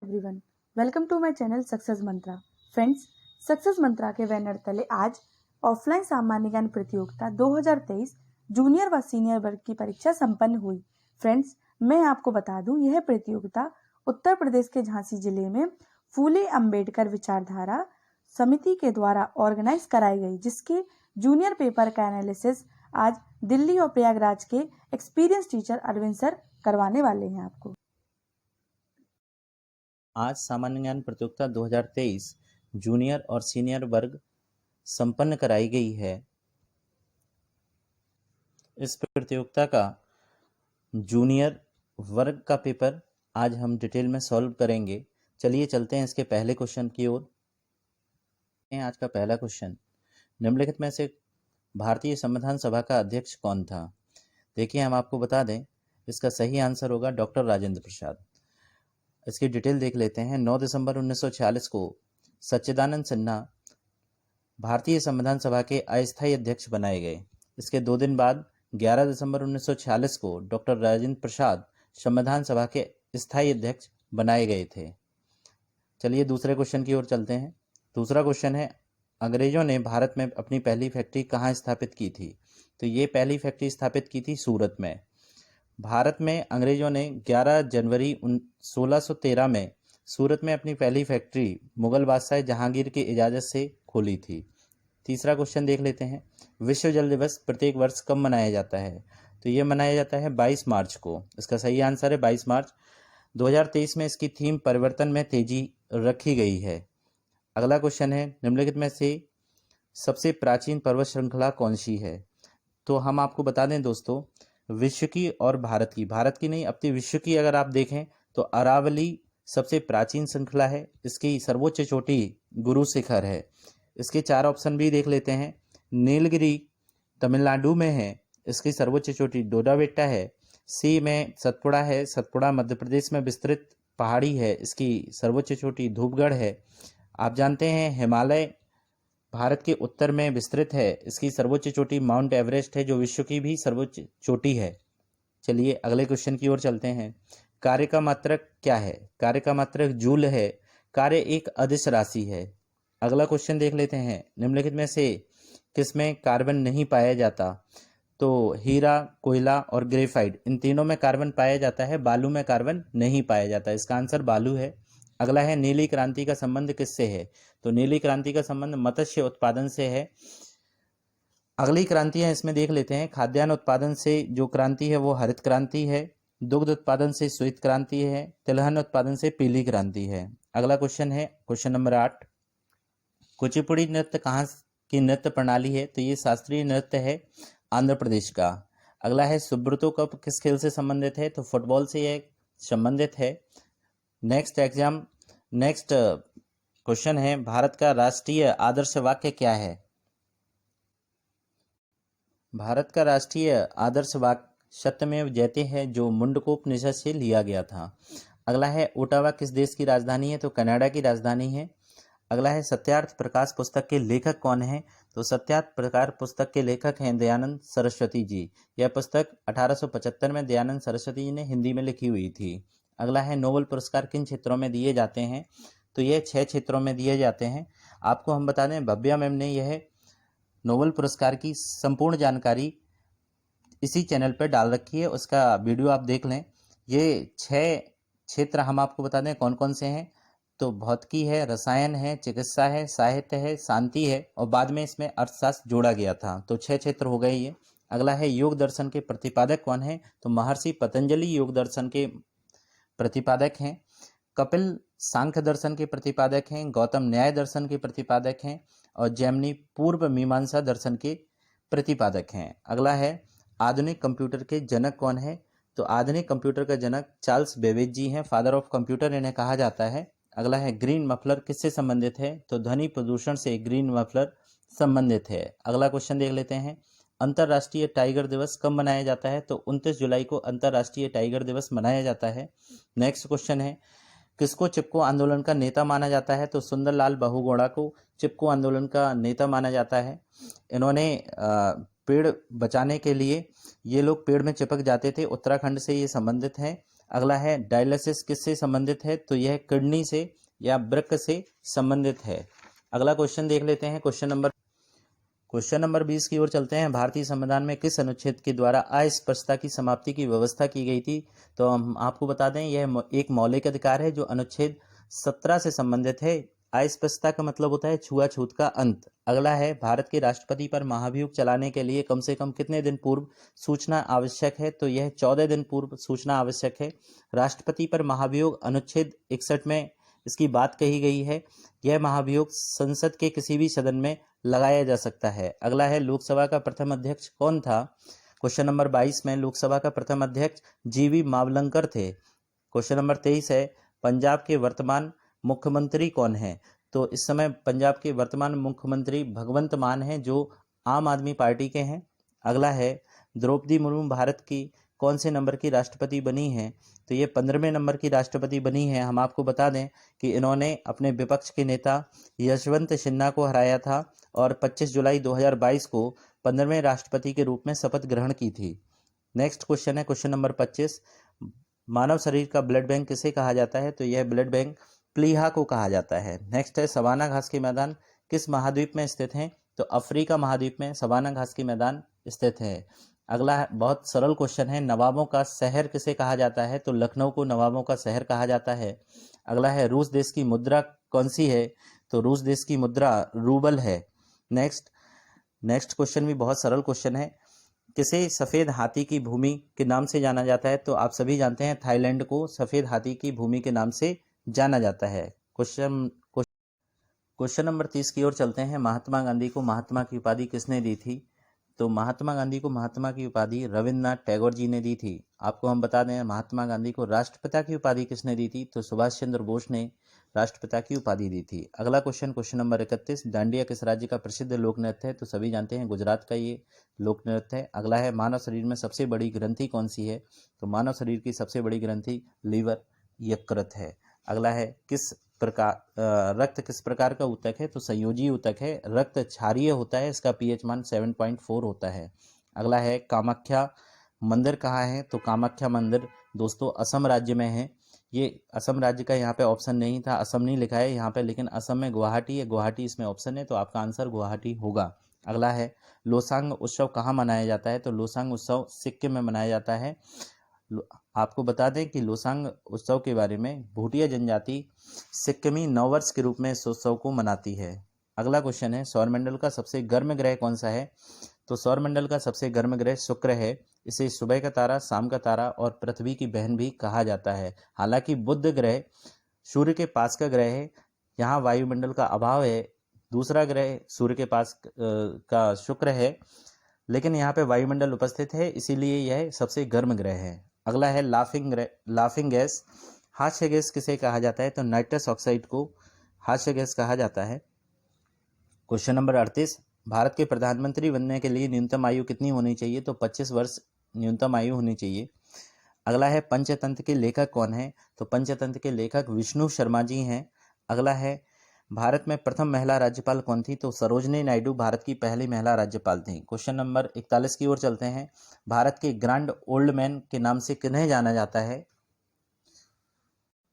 Everyone, welcome to my channel success mantra. Friends, success mantra के banner तले आज offline सामान्य ज्ञान प्रतियोगिता 2023 जूनियर व सीनियर वर्ग की परीक्षा संपन्न हुई। फ्रेंड्स, मैं आपको बता दूं, यह प्रतियोगिता उत्तर प्रदेश के झांसी जिले में फूले अंबेडकर विचारधारा समिति के द्वारा ऑर्गेनाइज कराई गई, जिसके जूनियर पेपर का एनालिसिस आज दिल्ली और प्रयागराज के एक्सपीरियंस टीचर अरविंद सर करवाने वाले हैं आपको। आज सामान्य ज्ञान प्रतियोगिता 2023 जूनियर और सीनियर वर्ग संपन्न कराई गई है। इस प्रतियोगिता का जूनियर वर्ग का पेपर आज हम डिटेल में सॉल्व करेंगे। चलिए चलते हैं इसके पहले क्वेश्चन की ओर। आज का पहला क्वेश्चन, निम्नलिखित में से भारतीय संविधान सभा का अध्यक्ष कौन था? देखिए, हम आपको बता दें, इसका सही आंसर होगा डॉक्टर राजेंद्र प्रसाद। इसकी डिटेल देख लेते हैं। 9 दिसंबर 1946 को सच्चिदानंद सिन्हा भारतीय संविधान सभा के अस्थायी अध्यक्ष बनाए गए। इसके 2 दिन बाद 11 दिसंबर 1946 को डॉक्टर राजेंद्र प्रसाद संविधान सभा के स्थायी अध्यक्ष बनाए गए थे। चलिए दूसरे क्वेश्चन की ओर चलते हैं। दूसरा क्वेश्चन है, अंग्रेजों ने भारत में अपनी पहली फैक्ट्री कहाँ स्थापित की थी? तो ये पहली फैक्ट्री स्थापित की थी सूरत में। भारत में अंग्रेजों ने 11 जनवरी 1613 में सूरत में अपनी पहली फैक्ट्री मुगल बादशाह जहांगीर की इजाज़त से खोली थी। तीसरा क्वेश्चन देख लेते हैं, विश्व जल दिवस प्रत्येक वर्ष कब मनाया जाता है? तो ये मनाया जाता है 22 मार्च को। इसका सही आंसर है 22 मार्च। 2023 में इसकी थीम परिवर्तन में तेजी रखी गई है। अगला क्वेश्चन है, निम्नलिखित में से सबसे प्राचीन पर्वत श्रृंखला कौन सी है? तो हम आपको बता दें दोस्तों, विश्व की और भारत की नहीं, अपनी विश्व की अगर आप देखें तो अरावली सबसे प्राचीन श्रृंखला है। इसकी सर्वोच्च चोटी गुरु शिखर है। इसके 4 ऑप्शन भी देख लेते हैं। नीलगिरी तमिलनाडु में है, इसकी सर्वोच्च चोटी डोडा बेट्टा है। सी में सतपुड़ा है, सतपुड़ा मध्य प्रदेश में विस्तृत पहाड़ी है, इसकी सर्वोच्च चोटी धूपगढ़ है। आप जानते हैं हिमालय भारत के उत्तर में विस्तृत है, इसकी सर्वोच्च चोटी माउंट एवरेस्ट है, जो विश्व की भी सर्वोच्च चोटी है। चलिए अगले क्वेश्चन की ओर चलते हैं। कार्य का मात्रक क्या है? कार्य का मात्रक जूल है। कार्य एक अदिश राशि है। अगला क्वेश्चन देख लेते हैं, निम्नलिखित में से किसमें कार्बन नहीं पाया जाता? तो हीरा, कोयला और ग्रेफाइट, इन तीनों में कार्बन पाया जाता है, बालू में कार्बन नहीं पाया जाता। इसका आंसर बालू है। अगला है, नीली क्रांति का संबंध किससे है? तो नीली क्रांति का संबंध मत्स्य उत्पादन से है। अगली क्रांतियां इसमें देख लेते हैं। खाद्यान्न उत्पादन से जो क्रांति है वो हरित क्रांति है। दुग्ध उत्पादन से श्वेत क्रांति है। तिलहन उत्पादन से पीली क्रांति है। अगला क्वेश्चन है क्वेश्चन नंबर 8, कुचिपुड़ी नृत्य कहाँ की नृत्य प्रणाली है? तो ये शास्त्रीय नृत्य है आंध्र प्रदेश का। अगला है, सुब्रतो कप किस खेल से संबंधित है? तो फुटबॉल से यह संबंधित है। नेक्स्ट क्वेश्चन है, भारत का राष्ट्रीय आदर्श वाक्य क्या है? भारत का राष्ट्रीय आदर्श वाक्य सत्यमेव जयते है, जो मुंडकोपनिषद से लिया गया था। अगला है, ओटावा किस देश की राजधानी है? तो कनाडा की राजधानी है। अगला है, सत्यार्थ प्रकाश पुस्तक के लेखक कौन है? तो सत्यार्थ प्रकाश पुस्तक के लेखक हैं दयानंद सरस्वती जी। यह पुस्तक 1875 में दयानंद सरस्वती जी ने हिंदी में लिखी हुई थी। अगला है, नोबेल पुरस्कार किन क्षेत्रों में दिए जाते हैं? तो यह 6 क्षेत्रों में दिए जाते हैं। आपको हम बता दें, भव्या मैम ने यह नोबेल पुरस्कार की संपूर्ण जानकारी इसी चैनल पर डाल रखी है, उसका वीडियो आप देख लें। ये 6 क्षेत्र हम आपको बता दें कौन कौन से हैं। तो भौतिकी है, रसायन है, चिकित्सा है, साहित्य है, शांति है, और बाद में इसमें अर्थशास्त्र जोड़ा गया था। तो 6 क्षेत्र हो गए ये। अगला है, योग दर्शन के प्रतिपादक कौन है? तो महर्षि पतंजलि योग दर्शन के प्रतिपादक हैं। कपिल सांख्य दर्शन के प्रतिपादक हैं। गौतम न्याय दर्शन के प्रतिपादक हैं। और जैमिनी पूर्व मीमांसा दर्शन के प्रतिपादक हैं। अगला है, आधुनिक कंप्यूटर के जनक कौन है? तो आधुनिक कंप्यूटर का जनक चार्ल्स बेबेज जी हैं, फादर ऑफ कंप्यूटर इन्हें कहा जाता है। अगला है, ग्रीन मफलर किससे संबंधित है? तो ध्वनि प्रदूषण से ग्रीन मफलर संबंधित है। अगला क्वेश्चन देख लेते हैं, अंतर्राष्ट्रीय टाइगर दिवस कब मनाया जाता है? तो 29 जुलाई को अंतर्राष्ट्रीय टाइगर दिवस मनाया जाता है। नेक्स्ट क्वेश्चन है, किसको चिपको आंदोलन का नेता माना जाता है? तो सुंदरलाल बहुगुणा को चिपको आंदोलन का नेता माना जाता है। इन्होंने पेड़ बचाने के लिए, ये लोग पेड़ में चिपक जाते थे। उत्तराखंड से ये संबंधित हैं। अगला है डायलिसिस किससे संबंधित है, तो यह किडनी से या वृक्क से संबंधित है। अगला क्वेश्चन देख लेते हैं, क्वेश्चन नंबर 20 की ओर चलते हैं। भारतीय संविधान में किस अनुच्छेद के द्वारा अस्पृश्यता की समाप्ति की व्यवस्था की गई थी, तो हम आपको बता दें यह एक मौलिक अधिकार है जो अनुच्छेद 17 से संबंधित है। अस्पृश्यता का मतलब होता है छुआछूत का अंत। अगला है भारत के राष्ट्रपति पर महाभियोग चलाने के लिए कम से कम कितने दिन पूर्व सूचना आवश्यक है, तो यह 14 दिन पूर्व सूचना आवश्यक है। राष्ट्रपति पर महाभियोग अनुच्छेद 61 में इसकी बात कही गई है। यह महाभियोग संसद के किसी भी सदन में लगाया जा सकता है। अगला है लोकसभा का प्रथम अध्यक्ष कौन था, क्वेश्चन नंबर 22 में लोकसभा का प्रथम अध्यक्ष जीवी मावलंकर थे। क्वेश्चन नंबर 23 है पंजाब के वर्तमान मुख्यमंत्री कौन है, तो इस समय पंजाब के वर्तमान मुख्यमंत्री भगवंत मान हैं जो आम आदमी पार्टी के हैं। अगला है द्रौपदी मुर्मू भारत की कौन से नंबर की राष्ट्रपति बनी हैं, तो ये 15वें नंबर की राष्ट्रपति बनी हैं। हम आपको बता दें कि इन्होंने अपने विपक्ष के नेता यशवंत सिन्हा को हराया था और 25 जुलाई 2022 को 15वें राष्ट्रपति के रूप में शपथ ग्रहण की थी। नेक्स्ट क्वेश्चन है क्वेश्चन नंबर 25, मानव शरीर का ब्लड बैंक किसे कहा जाता है, तो यह ब्लड बैंक प्लीहा को कहा जाता है। नेक्स्ट है सवाना घास के मैदान किस महाद्वीप में स्थित हैं, तो अफ्रीका महाद्वीप में सवाना घास के मैदान स्थित है। अगला बहुत सरल क्वेश्चन है नवाबों का शहर किसे कहा जाता है, तो लखनऊ को नवाबों का शहर कहा जाता है। अगला है रूस देश की मुद्रा कौन सी है, तो रूस देश की मुद्रा रूबल है। नेक्स्ट क्वेश्चन भी बहुत सरल क्वेश्चन है, किसे सफ़ेद हाथी की भूमि के नाम से जाना जाता है, तो आप सभी जानते हैं थाईलैंड को सफ़ेद हाथी की भूमि के नाम से जाना जाता है। क्वेश्चन नंबर 30 की ओर चलते हैं। महात्मा गांधी को महात्मा की उपाधि किसने दी थी, तो महात्मा गांधी को महात्मा की उपाधि रविन्द्रनाथ टैगोर जी ने दी थी। आपको हम बता दें महात्मा गांधी को राष्ट्रपिता की उपाधि किसने दी थी, तो सुभाष चंद्र बोस ने राष्ट्रपिता की उपाधि दी थी। अगला क्वेश्चन नंबर 31, डांडिया किस राज्य का प्रसिद्ध लोक नृत्य है, तो सभी जानते हैं गुजरात का ये लोक नृत्य है। अगला है मानव शरीर में सबसे बड़ी ग्रंथि कौन सी है, तो मानव शरीर की सबसे बड़ी ग्रंथि लीवर यकृत है। अगला है रक्त किस प्रकार का ऊतक है, तो संयोजी ऊतक है। रक्त क्षारीय होता है, इसका पीएच मान 7.4 होता है। अगला है कामाख्या मंदिर कहाँ है, तो कामाख्या मंदिर दोस्तों असम राज्य में है। ये असम राज्य का यहाँ पे ऑप्शन नहीं था, असम नहीं लिखा है यहाँ पे, लेकिन असम में गुवाहाटी है, गुवाहाटी इसमें ऑप्शन है, तो आपका आंसर गुवाहाटी होगा। अगला है लोसांग उत्सव कहाँ मनाया जाता है, तो लोसांग उत्सव सिक्किम में मनाया जाता है। आपको बता दें कि लोसांग उत्सव के बारे में भूटिया जनजाति सिक्किमी नववर्ष के रूप में इस उत्सव को मनाती है। अगला क्वेश्चन है सौरमंडल का सबसे गर्म ग्रह कौन सा है, तो सौरमंडल का सबसे गर्म ग्रह शुक्र है। इसे सुबह का तारा, शाम का तारा और पृथ्वी की बहन भी कहा जाता है। हालांकि बुध ग्रह सूर्य के पास का ग्रह है, यहाँ वायुमंडल का अभाव है। दूसरा ग्रह सूर्य के पास का शुक्र है, लेकिन यहाँ पे वायुमंडल उपस्थित है, इसीलिए यह सबसे गर्म ग्रह है। अगला है लाफिंग गैस, हास्य गैस किसे कहा जाता है, तो नाइट्रस ऑक्साइड को हास्य गैस कहा जाता है। क्वेश्चन नंबर 38, भारत के प्रधानमंत्री बनने के लिए न्यूनतम आयु कितनी होनी चाहिए, तो 25 वर्ष न्यूनतम आयु होनी चाहिए। अगला है पंचतंत्र के लेखक कौन है, तो पंचतंत्र के लेखक विष्णु शर्मा जी हैं। अगला है भारत में प्रथम महिला राज्यपाल कौन थी, तो सरोजनी नायडू भारत की पहली महिला राज्यपाल थी। क्वेश्चन नंबर 41 की ओर चलते हैं। भारत के ग्रैंड ओल्ड मैन के नाम से किन्हें जाना जाता है,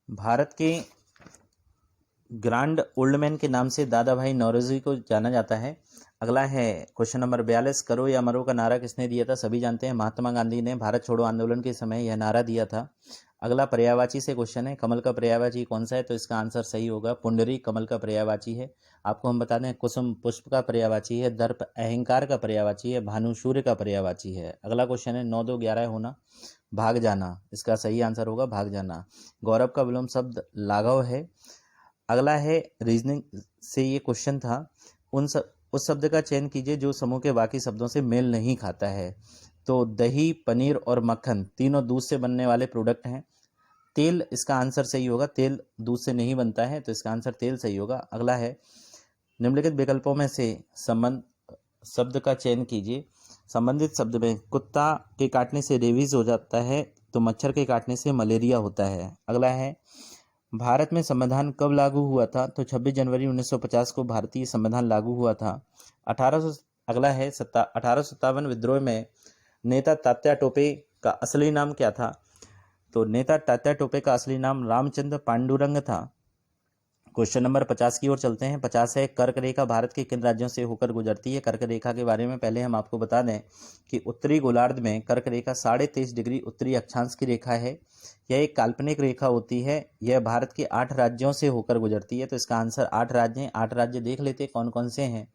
भारत के ग्रैंड ओल्ड मैन के नाम से दादा भाई नौरोजी को जाना जाता है। अगला है क्वेश्चन नंबर 42, करो या मरो का नारा किसने दिया था, सभी जानते हैं महात्मा गांधी ने भारत छोड़ो आंदोलन के समय यह नारा दिया था। अगला पर्यायवाची से क्वेश्चन है, कमल का पर्यायवाची कौन सा है, तो इसका आंसर सही होगा पुंडरी कमल का पर्यायवाची है। आपको हम बता दें कुसुम पुष्प का पर्यायवाची है, दर्प अहंकार का पर्यायवाची है, भानु सूर्य का पर्यायवाची है। अगला क्वेश्चन है 9 2 11 होना, भाग जाना, इसका सही आंसर होगा भाग जाना। गौरव का विलोम शब्द लाघव है। अगला है रीजनिंग से ये क्वेश्चन था, उस शब्द का चयन कीजिए जो समूह के बाकी शब्दों से मेल नहीं खाता है। तो दही, पनीर और मक्खन तीनों दूध से बनने वाले प्रोडक्ट हैं। तेल इसका आंसर सही होगा, तेल दूध से नहीं बनता है, तो इसका आंसर तेल सही होगा। अगला है निम्नलिखित विकल्पों में से शब्द का चयन कीजिए। संबंधित शब्द में कुत्ता के काटने से रेबीज हो जाता है, तो मच्छर के काटने से मलेरिया होता है। अगला है भारत में संविधान कब लागू हुआ था, तो 26 जनवरी 1950 को भारतीय संविधान लागू हुआ था। अगला है 1857 विद्रोह में नेता तात्या टोपे का असली नाम क्या था, तो नेता तात्या टोपे का असली नाम रामचंद्र पांडुरंग था। क्वेश्चन नंबर 50 की ओर चलते हैं। 50 है, कर्क रेखा भारत के किन राज्यों से होकर गुजरती है। कर्क रेखा के बारे में पहले हम आपको बता दें कि उत्तरी गोलार्ध में कर्क रेखा 23.5 डिग्री उत्तरी अक्षांश की रेखा है। यह एक काल्पनिक रेखा होती है। यह भारत के 8 राज्यों से होकर गुजरती है। तो इसका आंसर 8 राज्य हैं। 8 राज्य देख लेते हैं कौन कौन से हैं।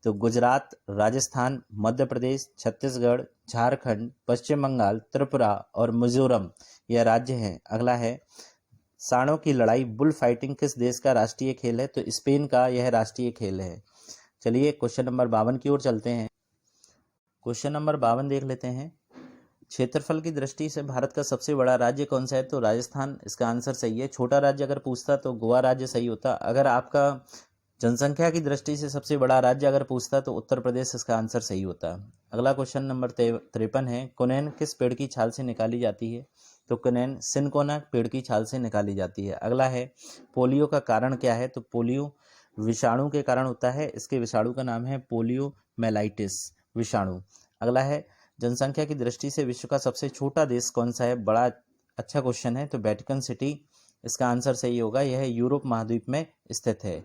तो गुजरात, राजस्थान, मध्य प्रदेश, छत्तीसगढ़, झारखंड, पश्चिम बंगाल, त्रिपुरा और मिजोरम यह राज्य हैं। अगला है, सांडों की लड़ाई बुल फाइटिंग किस देश का राष्ट्रीय खेल है। तो स्पेन का यह राष्ट्रीय खेल है। चलिए क्वेश्चन नंबर 52 की ओर चलते हैं। क्वेश्चन नंबर 52 देख लेते हैं। क्षेत्रफल की दृष्टि से भारत का सबसे बड़ा राज्य कौन सा है। तो राजस्थान इसका आंसर सही है। छोटा राज्य अगर पूछता तो गोवा राज्य सही होता। अगर आपका जनसंख्या की दृष्टि से सबसे बड़ा राज्य अगर पूछता तो उत्तर प्रदेश इसका आंसर सही होता। अगला क्वेश्चन नंबर 53 है, कुनैन किस पेड़ की छाल से निकाली जाती है। तो कुनैन सिनकोना पेड़ की छाल से निकाली जाती है। अगला है, पोलियो का कारण क्या है। तो पोलियो विषाणु के कारण होता है। इसके विषाणु का नाम है पोलियो मेलाइटिस विषाणु। अगला है, जनसंख्या की दृष्टि से विश्व का सबसे छोटा देश कौन सा है। बड़ा अच्छा क्वेश्चन है। तो वेटिकन सिटी इसका आंसर सही होगा। यह यूरोप महाद्वीप में स्थित है।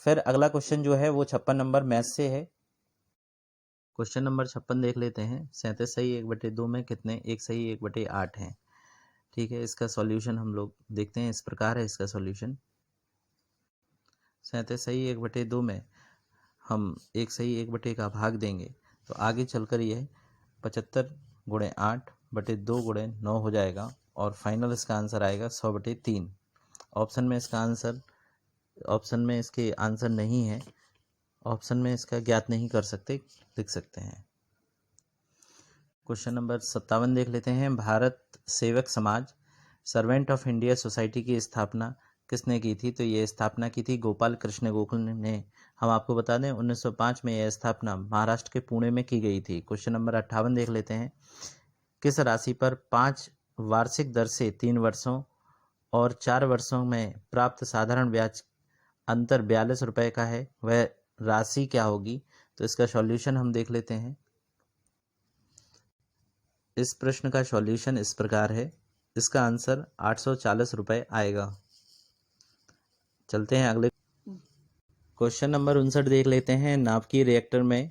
फिर अगला क्वेश्चन जो है वो 56 नंबर मैथ से है। क्वेश्चन नंबर 56 देख लेते हैं। 37 सही 1/2 में कितने 1 सही 1/8 हैं। ठीक है, इसका सॉल्यूशन हम लोग देखते हैं। इस प्रकार है इसका सॉल्यूशन। 37 सही 1/2 में हम 1 सही 1 का भाग देंगे तो आगे चलकर यह 75 × 8/2 × 9 हो जाएगा और फाइनल इसका आंसर आएगा 100/3। ऑप्शन में इसके आंसर नहीं है। ऑप्शन में इसका ज्ञात नहीं कर सकते, लिख सकते हैं। क्वेश्चन नंबर 57 देख लेते हैं। भारत सेवक समाज सर्वेंट ऑफ इंडिया सोसाइटी की स्थापना किसने की थी। तो ये स्थापना की थी गोपाल कृष्ण गोखले ने। हम आपको बता दें 1905 में यह स्थापना महाराष्ट्र के पुणे में की गई थी। क्वेश्चन नंबर 58 देख लेते हैं। किस राशि पर 5 वार्षिक दर से 3 वर्षों और 4 वर्षों में प्राप्त साधारण ब्याज अंतर 42 रुपये का है, वह राशि क्या होगी। तो इसका सॉल्यूशन हम देख लेते हैं। इस प्रश्न का सॉल्यूशन इस प्रकार है। इसका आंसर 840 रुपये आएगा। चलते हैं अगले क्वेश्चन नंबर 59 देख लेते हैं। नाभिकीय रिएक्टर में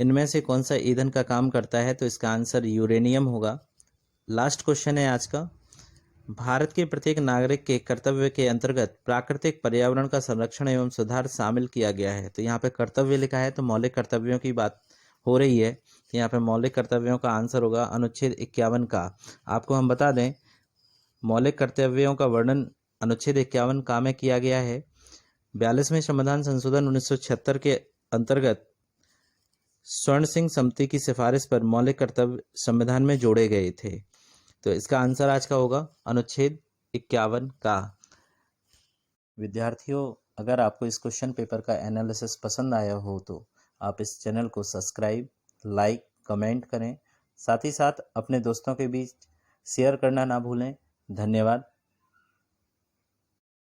इनमें से कौन सा ईंधन का काम करता है। तो इसका आंसर यूरेनियम होगा। लास्ट क्वेश्चन है आज का। भारत के प्रत्येक नागरिक के कर्तव्य के अंतर्गत प्राकृतिक पर्यावरण का संरक्षण एवं सुधार शामिल किया गया है। तो यहाँ पे कर्तव्य लिखा है तो मौलिक कर्तव्यों की बात हो रही है। तो यहाँ पे मौलिक कर्तव्यों का आंसर होगा अनुच्छेद 51 का। आपको हम बता दें मौलिक कर्तव्यों का वर्णन अनुच्छेद 51 का में किया गया है। 42वें संविधान संशोधन 1976 के अंतर्गत स्वर्ण सिंह समिति की सिफारिश पर मौलिक कर्तव्य संविधान में जोड़े गए थे। तो इसका आंसर आज का होगा अनुच्छेद 51 का। विद्यार्थियों, अगर आपको इस क्वेश्चन पेपर का एनालिसिस पसंद आया हो तो आप इस चैनल को सब्सक्राइब, लाइक, कमेंट करें। साथ ही साथ अपने दोस्तों के बीच शेयर करना ना भूलें। धन्यवाद।